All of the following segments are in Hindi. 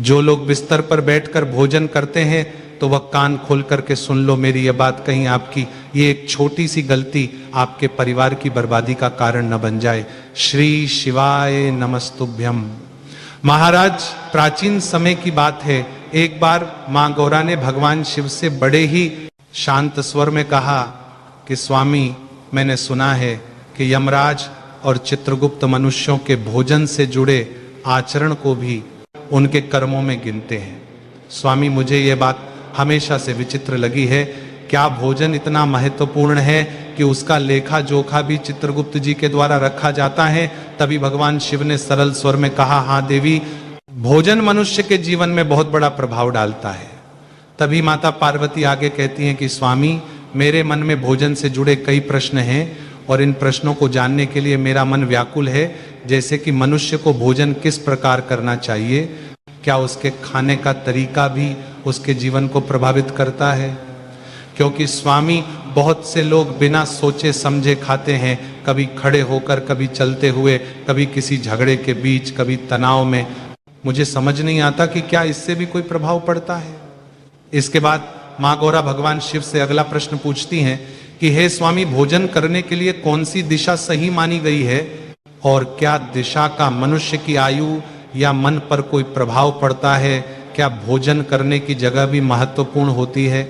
जो लोग बिस्तर पर बैठकर भोजन करते हैं तो वह कान खोल करके सुन लो मेरी यह बात, कहीं आपकी ये एक छोटी सी गलती आपके परिवार की बर्बादी का कारण न बन जाए। श्री शिवाय नमस्तुभ्यम। महाराज, प्राचीन समय की बात है, एक बार मां गौरा ने भगवान शिव से बड़े ही शांत स्वर में कहा कि स्वामी, मैंने सुना है कि यमराज और चित्रगुप्त मनुष्यों के भोजन से जुड़े आचरण को भी उनके कर्मों में गिनते हैं। स्वामी, मुझे यह बात हमेशा से विचित्र लगी है, क्या भोजन इतना महत्वपूर्ण है कि उसका लेखा जोखा भी चित्रगुप्त जी के द्वारा रखा जाता है? तभी भगवान शिव ने सरल स्वर में कहा, हाँ देवी, भोजन मनुष्य के जीवन में बहुत बड़ा प्रभाव डालता है। तभी माता पार्वती आगे कहती हैं कि स्वामी, मेरे मन में भोजन से जुड़े कई प्रश्न हैं और इन प्रश्नों को जानने के लिए मेरा मन व्याकुल है। जैसे कि मनुष्य को भोजन किस प्रकार करना चाहिए, क्या उसके खाने का तरीका भी उसके जीवन को प्रभावित करता है? क्योंकि स्वामी, बहुत से लोग बिना सोचे समझे खाते हैं, कभी खड़े होकर, कभी चलते हुए, कभी किसी झगड़े के बीच, कभी तनाव में। मुझे समझ नहीं आता कि क्या इससे भी कोई प्रभाव पड़ता है। इसके बाद मां गौरा भगवान शिव से अगला प्रश्न पूछती हैं कि हे स्वामी, भोजन करने के लिए कौन सी दिशा सही मानी गई है और क्या दिशा का मनुष्य की आयु या मन पर कोई प्रभाव पड़ता है? क्या भोजन करने की जगह भी महत्वपूर्ण होती है?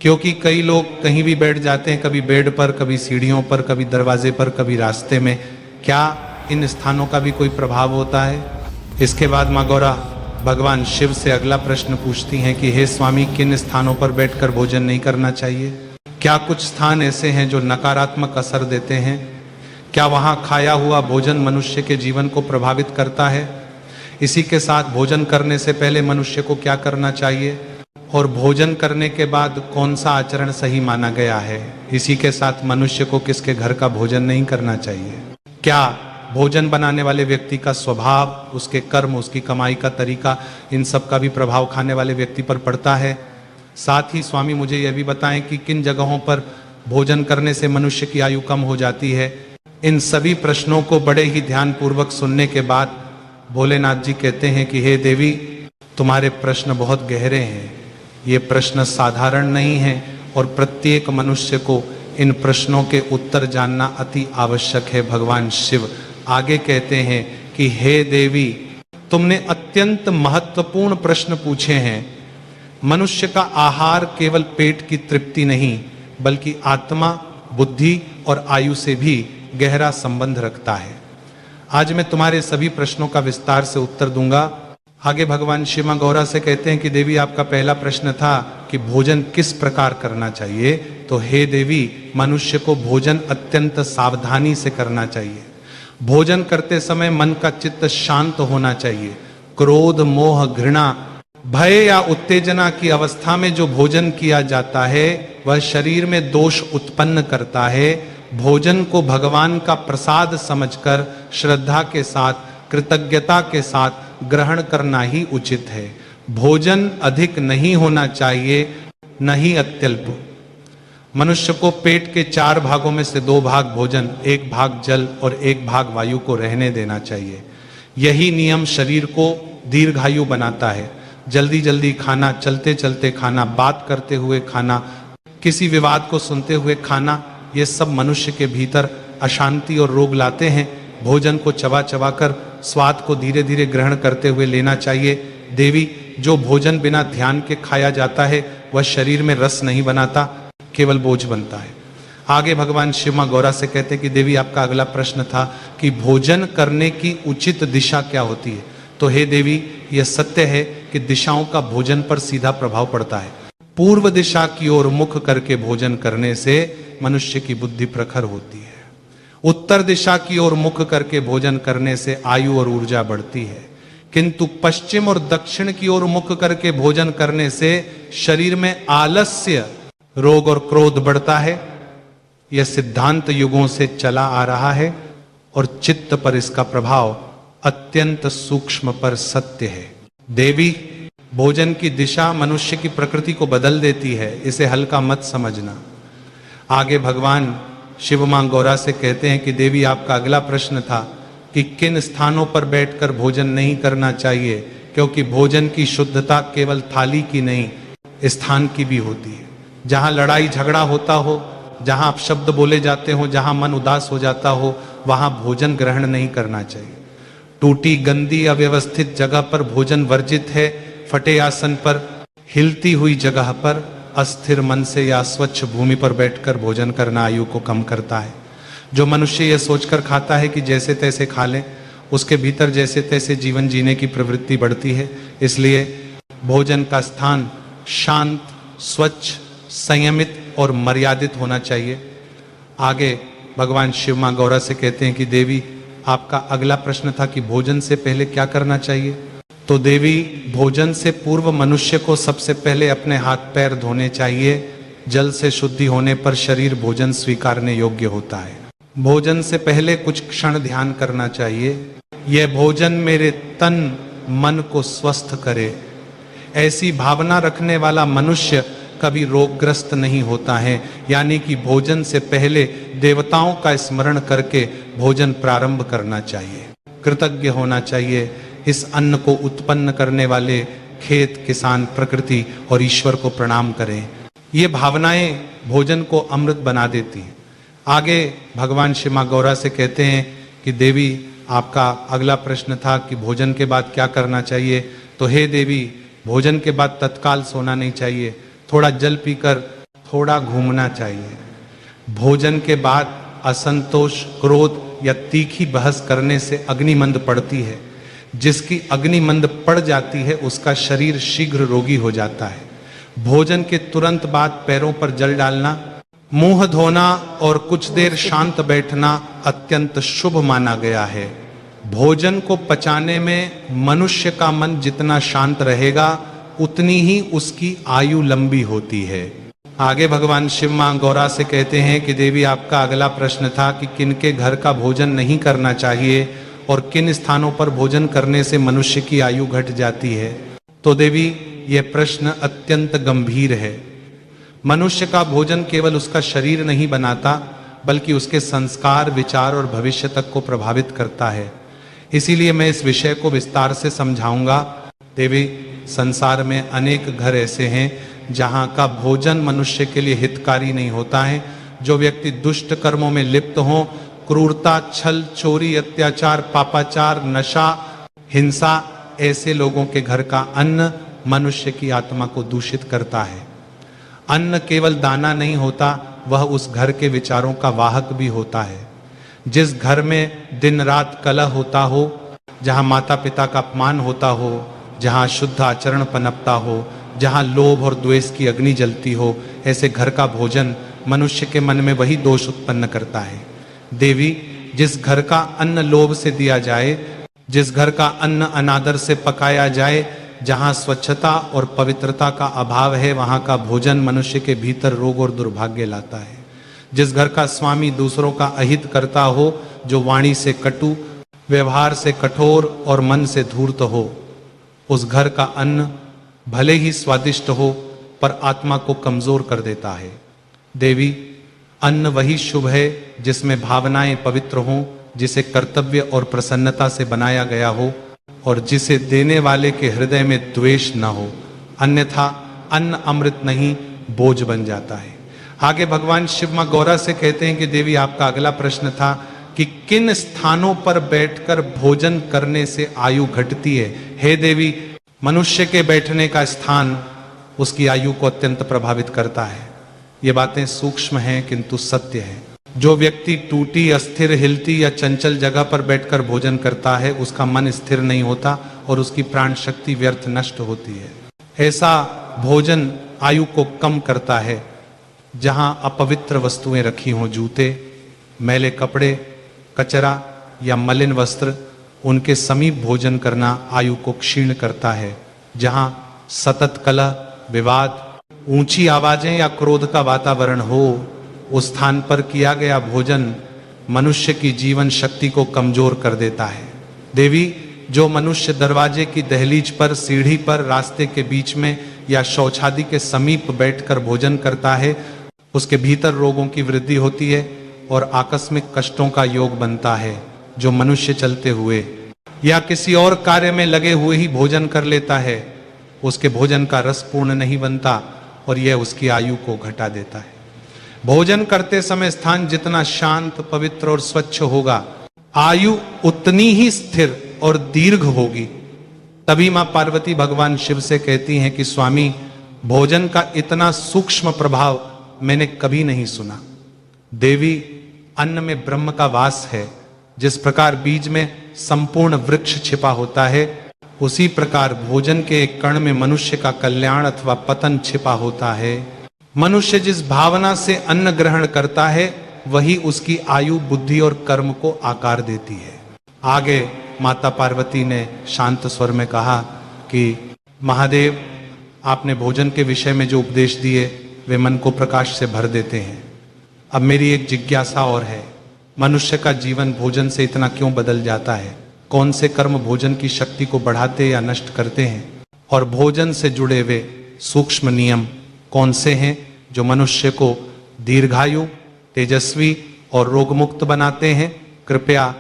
क्योंकि कई लोग कहीं भी बैठ जाते हैं, कभी बेड पर, कभी सीढ़ियों पर, कभी दरवाजे पर, कभी रास्ते में। क्या इन स्थानों का भी कोई प्रभाव होता है? इसके बाद मां गौरा भगवान शिव से अगला प्रश्न पूछती हैं कि हे स्वामी, किन स्थानों पर बैठकर भोजन नहीं करना चाहिए? क्या कुछ स्थान ऐसे हैं जो नकारात्मक असर देते हैं? क्या वहां खाया हुआ भोजन मनुष्य के जीवन को प्रभावित करता है? इसी के साथ भोजन करने से पहले मनुष्य को क्या करना चाहिए और भोजन करने के बाद कौन सा आचरण सही माना गया है? इसी के साथ मनुष्य को किसके घर का भोजन नहीं करना चाहिए? क्या भोजन बनाने वाले व्यक्ति का स्वभाव, उसके कर्म, उसकी कमाई का तरीका, इन सब का भी प्रभाव खाने वाले व्यक्ति पर पड़ता है? साथ ही स्वामी, मुझे यह भी बताएं कि किन जगहों पर भोजन करने से मनुष्य की आयु कम हो जाती है? इन सभी प्रश्नों को बड़े ही ध्यानपूर्वक सुनने के बाद भोलेनाथ जी कहते हैं कि हे देवी, तुम्हारे प्रश्न बहुत गहरे हैं, ये प्रश्न साधारण नहीं है और प्रत्येक मनुष्य को इन प्रश्नों के उत्तर जानना अति आवश्यक है। भगवान शिव आगे कहते हैं कि हे देवी, तुमने अत्यंत महत्वपूर्ण प्रश्न पूछे हैं। मनुष्य का आहार केवल पेट की तृप्ति नहीं, बल्कि आत्मा, बुद्धि और आयु से भी गहरा संबंध रखता है। आज मैं तुम्हारे सभी प्रश्नों का विस्तार से उत्तर दूंगा। आगे भगवान शिव मां गौरा से कहते हैं कि देवी, आपका पहला प्रश्न था कि भोजन किस प्रकार करना चाहिए। तो हे देवी, मनुष्य को भोजन अत्यंत सावधानी से करना चाहिए। भोजन करते समय मन का चित्त शांत होना चाहिए। क्रोध, मोह, घृणा, भय या उत्तेजना की अवस्था में जो भोजन किया जाता है वह शरीर में दोष उत्पन्न करता है। भोजन को भगवान का प्रसाद समझकर श्रद्धा के साथ, कृतज्ञता के साथ ग्रहण करना ही उचित है। भोजन अधिक नहीं होना चाहिए, न ही अत्यल्प। मनुष्य को पेट के 4 भागों में से 2 भाग भोजन, 1 भाग जल और 1 भाग वायु को रहने देना चाहिए। यही नियम शरीर को दीर्घायु बनाता है। जल्दी जल्दी खाना, चलते चलते खाना, बात करते हुए खाना, किसी विवाद को सुनते हुए खाना, ये सब मनुष्य के भीतर अशांति और रोग लाते हैं। भोजन को चबा चबा कर स्वाद को धीरे धीरे ग्रहण करते हुए लेना चाहिए। देवी, जो भोजन बिना ध्यान के खाया जाता है वह शरीर में रस नहीं बनाता, केवल बोझ बनता है। आगे भगवान शिव मां गौरा से कहते हैं कि देवी, आपका अगला प्रश्न था कि भोजन करने की उचित दिशा क्या होती है। तो हे देवी, यह सत्य है कि दिशाओं का भोजन पर सीधा प्रभाव पड़ता है। पूर्व दिशा की ओर मुख करके भोजन करने से मनुष्य की बुद्धि प्रखर होती है। उत्तर दिशा की ओर मुख करके भोजन करने से आयु और ऊर्जा बढ़ती है। किंतु पश्चिम और दक्षिण की ओर मुख करके भोजन करने से शरीर में आलस्य, रोग और क्रोध बढ़ता है। यह सिद्धांत युगों से चला आ रहा है और चित्त पर इसका प्रभाव अत्यंत सूक्ष्म पर सत्य है। देवी, भोजन की दिशा मनुष्य की प्रकृति को बदल देती है, इसे हल्का मत समझना। आगे भगवान शिव मां गौरा से कहते हैं कि देवी, आपका अगला प्रश्न था कि किन स्थानों पर बैठकर भोजन नहीं करना चाहिए। क्योंकि भोजन की शुद्धता केवल थाली की नहीं, स्थान की भी होती है। जहां लड़ाई झगड़ा होता हो, जहां अपशब्द बोले जाते हो, जहां मन उदास हो जाता हो, वहां भोजन ग्रहण नहीं करना चाहिए। टूटी, गंदी, अव्यवस्थित जगह पर भोजन वर्जित है। फटे आसन पर, हिलती हुई जगह पर, अस्थिर मन से या स्वच्छ भूमि पर बैठकर भोजन करना आयु को कम करता है। जो मनुष्य यह सोचकर खाता है कि जैसे तैसे खा लें, उसके भीतर जैसे तैसे जीवन जीने की प्रवृत्ति बढ़ती है। इसलिए भोजन का स्थान शांत, स्वच्छ, संयमित और मर्यादित होना चाहिए। आगे भगवान शिव मां गौरा से कहते हैं कि देवी, आपका अगला प्रश्न था कि भोजन से पहले क्या करना चाहिए। तो देवी, भोजन से पूर्व मनुष्य को सबसे पहले अपने हाथ पैर धोने चाहिए। जल से शुद्धि होने पर शरीर भोजन स्वीकारने योग्य होता है। भोजन से पहले कुछ क्षण ध्यान करना चाहिए। यह भोजन मेरे तन मन को स्वस्थ करे। ऐसी भावना रखने वाला मनुष्य कभी रोगग्रस्त नहीं होता है। यानी कि भोजन से पहले देवताओं का स्मरण करके भोजन प्रारंभ करना चाहिए। कृतज्ञ होना चाहिए इस अन्न को उत्पन्न करने वाले खेत, किसान, प्रकृति और ईश्वर को प्रणाम करें। ये भावनाएं भोजन को अमृत बना देती हैं। आगे भगवान शिव मां गौरा से कहते हैं कि देवी, आपका अगला प्रश्न था कि भोजन के बाद क्या करना चाहिए। तो हे देवी, भोजन के बाद तत्काल सोना नहीं चाहिए। थोड़ा जल पीकर थोड़ा घूमना चाहिए। भोजन के बाद असंतोष, क्रोध या तीखी बहस करने से अग्निमंद पड़ती है। जिसकी अग्निमंद पड़ जाती है उसका शरीर शीघ्र रोगी हो जाता है। भोजन के तुरंत बाद पैरों पर जल डालना, मुंह धोना और कुछ देर शांत बैठना अत्यंत शुभ माना गया है। भोजन को पचाने में मनुष्य का मन जितना शांत रहेगा उतनी ही उसकी आयु लंबी होती है। आगे भगवान शिव मां गौरा से कहते हैं कि देवी, आपका अगला प्रश्न था कि किनके घर का भोजन नहीं करना चाहिए और किन स्थानों पर भोजन करने से मनुष्य की आयु घट जाती है। तो देवी, यह प्रश्न अत्यंत गंभीर है। मनुष्य का भोजन केवल उसका शरीर नहीं बनाता, बल्कि उसके संस्कार, विचार और भविष्य तक को प्रभावित करता है। इसीलिए मैं इस विषय को विस्तार से समझाऊंगा। देवी, संसार में अनेक घर ऐसे हैं जहां का भोजन मनुष्य के लिए हितकारी नहीं होता है। जो व्यक्ति दुष्ट कर्मों में लिप्त हो, क्रूरता, छल, चोरी, अत्याचार, पापाचार, नशा, हिंसा, ऐसे लोगों के घर का अन्न मनुष्य की आत्मा को दूषित करता है। अन्न केवल दाना नहीं होता, वह उस घर के विचारों का वाहक भी होता है। जिस घर में दिन रात कलह होता हो, जहां माता पिता का अपमान होता हो, जहां शुद्ध आचरण पनपता हो, जहां लोभ और द्वेष की अग्नि जलती हो, ऐसे घर का भोजन मनुष्य के मन में वही दोष उत्पन्न करता है। देवी, जिस घर का अन्न लोभ से दिया जाए, जिस घर का अन्न अनादर से पकाया जाए, जहां स्वच्छता और पवित्रता का अभाव है, वहां का भोजन मनुष्य के भीतर रोग और दुर्भाग्य लाता है। जिस घर का स्वामी दूसरों का अहित करता हो, जो वाणी से कटु, व्यवहार से कठोर और मन से धूर्त हो, उस घर का अन्न भले ही स्वादिष्ट हो पर आत्मा को कमजोर कर देता है। देवी, अन्न वही शुभ है जिसमें भावनाएं पवित्र हों, जिसे कर्तव्य और प्रसन्नता से बनाया गया हो और जिसे देने वाले के हृदय में द्वेष न हो। अन्यथा अन्न अमृत नहीं, बोझ बन जाता है। आगे भगवान शिव मां गौरा से कहते हैं कि देवी, आपका अगला प्रश्न था कि किन स्थानों पर बैठकर भोजन करने से आयु घटती है। हे देवी, मनुष्य के बैठने का स्थान उसकी आयु को अत्यंत प्रभावित करता है। ये बातें सूक्ष्म हैं किंतु सत्य है। जो व्यक्ति टूटी, अस्थिर, हिलती या चंचल जगह पर बैठकर भोजन करता है, उसका मन स्थिर नहीं होता और उसकी प्राण शक्ति व्यर्थ नष्ट होती है। ऐसा भोजन आयु को कम करता है। जहां अपवित्र वस्तुएं रखी हों, जूते, मैले कपड़े, कचरा या मलिन वस्त्र, उनके समीप भोजन करना आयु को क्षीण करता है। जहां सतत कलह, विवाद, ऊंची आवाजें या क्रोध का वातावरण हो, उस स्थान पर किया गया भोजन मनुष्य की जीवन शक्ति को कमजोर कर देता है। देवी, जो मनुष्य दरवाजे की दहलीज पर, सीढ़ी पर, रास्ते के बीच में या शौचादि के समीप बैठकर भोजन करता है, उसके भीतर रोगों की वृद्धि होती है और आकस्मिक कष्टों का योग बनता है, जो मनुष्य चलते हुए या किसी और कार्य में लगे हुए ही भोजन कर लेता है, उसके भोजन का रस पूर्ण नहीं बनता और यह उसकी आयु को घटा देता है। भोजन करते समय स्थान जितना शांत, पवित्र और स्वच्छ होगा, आयु उतनी ही स्थिर और दीर्घ होगी। तभी मां पार्वती भगवान शिव से कहती हैं कि स्वामी, भोजन का इतना सूक्ष्म प्रभाव मैंने कभी नहीं सुना। देवी, अन्न में ब्रह्म का वास है। जिस प्रकार बीज में संपूर्ण वृक्ष छिपा होता है, उसी प्रकार भोजन के एक कण में मनुष्य का कल्याण अथवा पतन छिपा होता है। मनुष्य जिस भावना से अन्न ग्रहण करता है, वही उसकी आयु, बुद्धि और कर्म को आकार देती है। आगे माता पार्वती ने शांत स्वर में कहा कि महादेव, आपने भोजन के विषय में जो उपदेश दिए वे मन को प्रकाश से भर देते हैं। अब मेरी एक जिज्ञासा और है, मनुष्य का जीवन भोजन से इतना क्यों बदल जाता है? कौन से कर्म भोजन की शक्ति को बढ़ाते या नष्ट करते हैं? और भोजन से जुड़े हुए सूक्ष्म नियम कौन से हैं जो मनुष्य को दीर्घायु, तेजस्वी और रोगमुक्त बनाते हैं? कृपया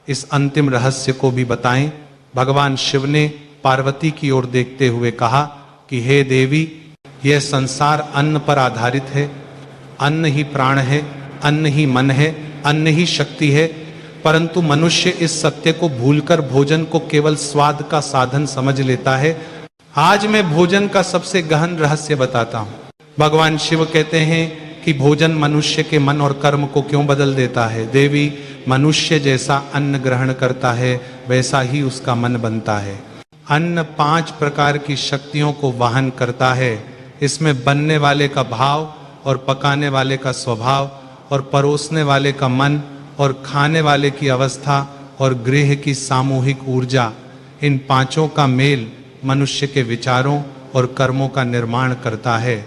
इस अंतिम रहस्य को भी बताएं। भगवान शिव ने पार्वती की ओर देखते हुए कहा कि हे देवी, यह संसार अन्न पर आधारित है। अन्न ही प्राण है, अन्न ही मन है, अन्न ही शक्ति है। परंतु मनुष्य इस सत्य को भूलकर भोजन को केवल स्वाद का साधन समझ लेता है। आज मैं भोजन का सबसे गहन रहस्य बताता हूं। भगवान शिव कहते हैं कि भोजन मनुष्य के मन और कर्म को क्यों बदल देता है। देवी, मनुष्य जैसा अन्न ग्रहण करता है, वैसा ही उसका मन बनता है। अन्न 5 प्रकार की शक्तियों को वाहन करता है। इसमें बनने वाले का भाव और पकाने वाले का स्वभाव और परोसने वाले का मन और खाने वाले की अवस्था और गृह की सामूहिक ऊर्जा, इन 5 का मेल मनुष्य के विचारों और कर्मों का निर्माण करता है।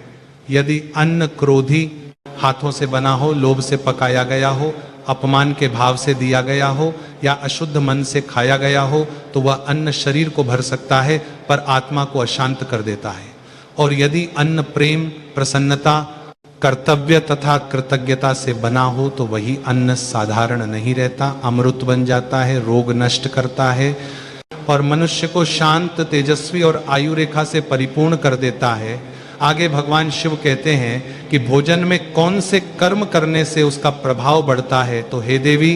यदि अन्न क्रोधी हाथों से बना हो, लोभ से पकाया गया हो, अपमान के भाव से दिया गया हो या अशुद्ध मन से खाया गया हो, तो वह अन्न शरीर को भर सकता है पर आत्मा को अशांत कर देता है। और यदि अन्न प्रेम, प्रसन्नता, कर्तव्य तथा कृतज्ञता से बना हो, तो वही अन्न साधारण नहीं रहता, अमृत बन जाता है, रोग नष्ट करता है और मनुष्य को शांत, तेजस्वी और आयु रेखा से परिपूर्ण कर देता है। आगे भगवान शिव कहते हैं कि भोजन में कौन से कर्म करने से उसका प्रभाव बढ़ता है। तो हे देवी,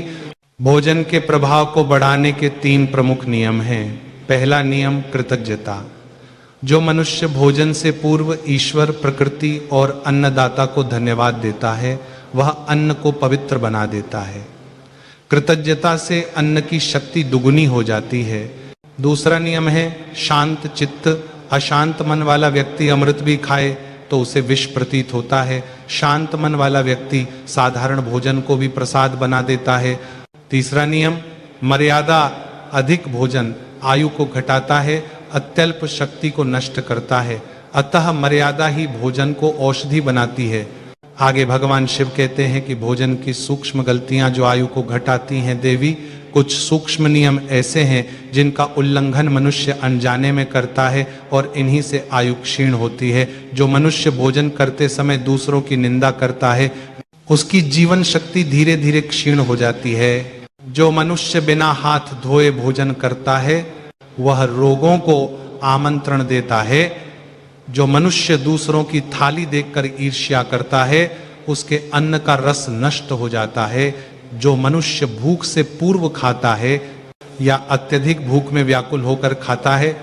भोजन के प्रभाव को बढ़ाने के 3 प्रमुख नियम हैं। पहला नियम कृतज्ञता। जो मनुष्य भोजन से पूर्व ईश्वर, प्रकृति और अन्नदाता को धन्यवाद देता है, वह अन्न को पवित्र बना देता है। कृतज्ञता से अन्न की शक्ति दुगुनी हो जाती है। दूसरा नियम है शांत चित्त। अशांत मन वाला व्यक्ति अमृत भी खाए तो उसे विष प्रतीत होता है। शांत मन वाला व्यक्ति साधारण भोजन को भी प्रसाद बना देता है। तीसरा नियम मर्यादा। अधिक भोजन आयु को घटाता है, अत्यल्प शक्ति को नष्ट करता है। अतः मर्यादा ही भोजन को औषधि बनाती है। आगे भगवान शिव कहते हैं कि भोजन की सूक्ष्म गलतियां जो आयु को घटाती हैं देवी, कुछ सूक्ष्म नियम ऐसे हैं जिनका उल्लंघन मनुष्य अनजाने में करता है और इन्हीं से आयु क्षीण होती है। जो मनुष्य भोजन करते समय दूसरों की निंदा करता है, उसकी जीवन शक्ति धीरे धीरे क्षीण हो जाती है। जो मनुष्य बिना हाथ धोए भोजन करता है, वह रोगों को आमंत्रण देता है। जो मनुष्य दूसरों की थाली देखकर ईर्ष्या करता है, उसके अन्न का रस नष्ट हो जाता है। जो मनुष्य भूख से पूर्व खाता है या अत्यधिक भूख में व्याकुल होकर खाता है,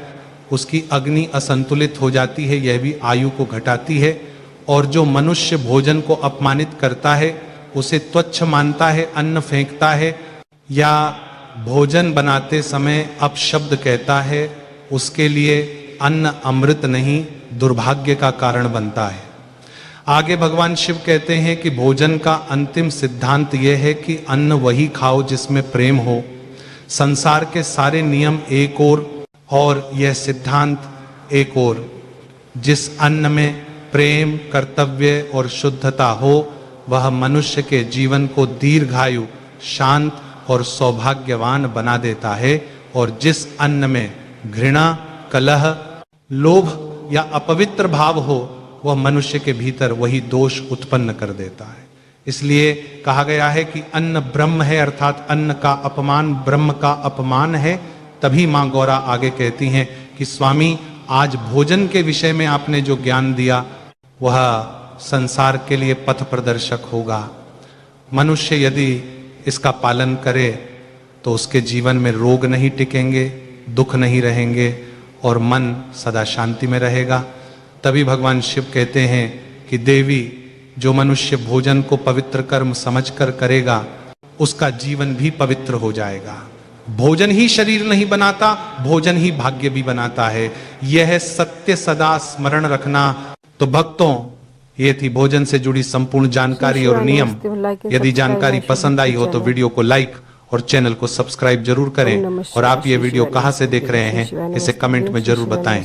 उसकी अग्नि असंतुलित हो जाती है, यह भी आयु को घटाती है। और जो मनुष्य भोजन को अपमानित करता है, उसे तुच्छ मानता है, अन्न फेंकता है या भोजन बनाते समय अपशब्द कहता है, उसके लिए अन्न अमृत नहीं दुर्भाग्य का कारण बनता है। आगे भगवान शिव कहते हैं कि भोजन का अंतिम सिद्धांत यह है कि अन्न वही खाओ जिसमें प्रेम हो। संसार के सारे नियम एक ओर और यह सिद्धांत एक ओर। जिस अन्न में प्रेम, कर्तव्य और शुद्धता हो, वह मनुष्य के जीवन को दीर्घायु, शांत और सौभाग्यवान बना देता है। और जिस अन्न में घृणा, कलह, लोभ या अपवित्र भाव हो, वह मनुष्य के भीतर वही दोष उत्पन्न कर देता है। इसलिए कहा गया है कि अन्न ब्रह्म है, अर्थात अन्न का अपमान ब्रह्म का अपमान है। तभी मां गौरा आगे कहती हैं कि स्वामी आज भोजन के विषय में आपने जो ज्ञान दिया वह संसार के लिए पथ प्रदर्शक होगा। मनुष्य यदि इसका पालन करे तो उसके जीवन में रोग नहीं टिकेंगे, दुख नहीं रहेंगे और मन सदा शांति में रहेगा। तभी भगवान शिव कहते हैं कि देवी, जो मनुष्य भोजन को पवित्र कर्म समझकर करेगा उसका जीवन भी पवित्र हो जाएगा। भोजन ही शरीर नहीं बनाता, भोजन ही भाग्य भी बनाता है। यह सत्य सदा स्मरण रखना। तो भक्तों, ये थी भोजन से जुड़ी संपूर्ण जानकारी और नियम। यदि जानकारी पसंद आई हो तो वीडियो को लाइक और चैनल को सब्सक्राइब जरूर करें। और आप ये वीडियो कहां से देख रहे हैं इसे कमेंट में जरूर बताएं।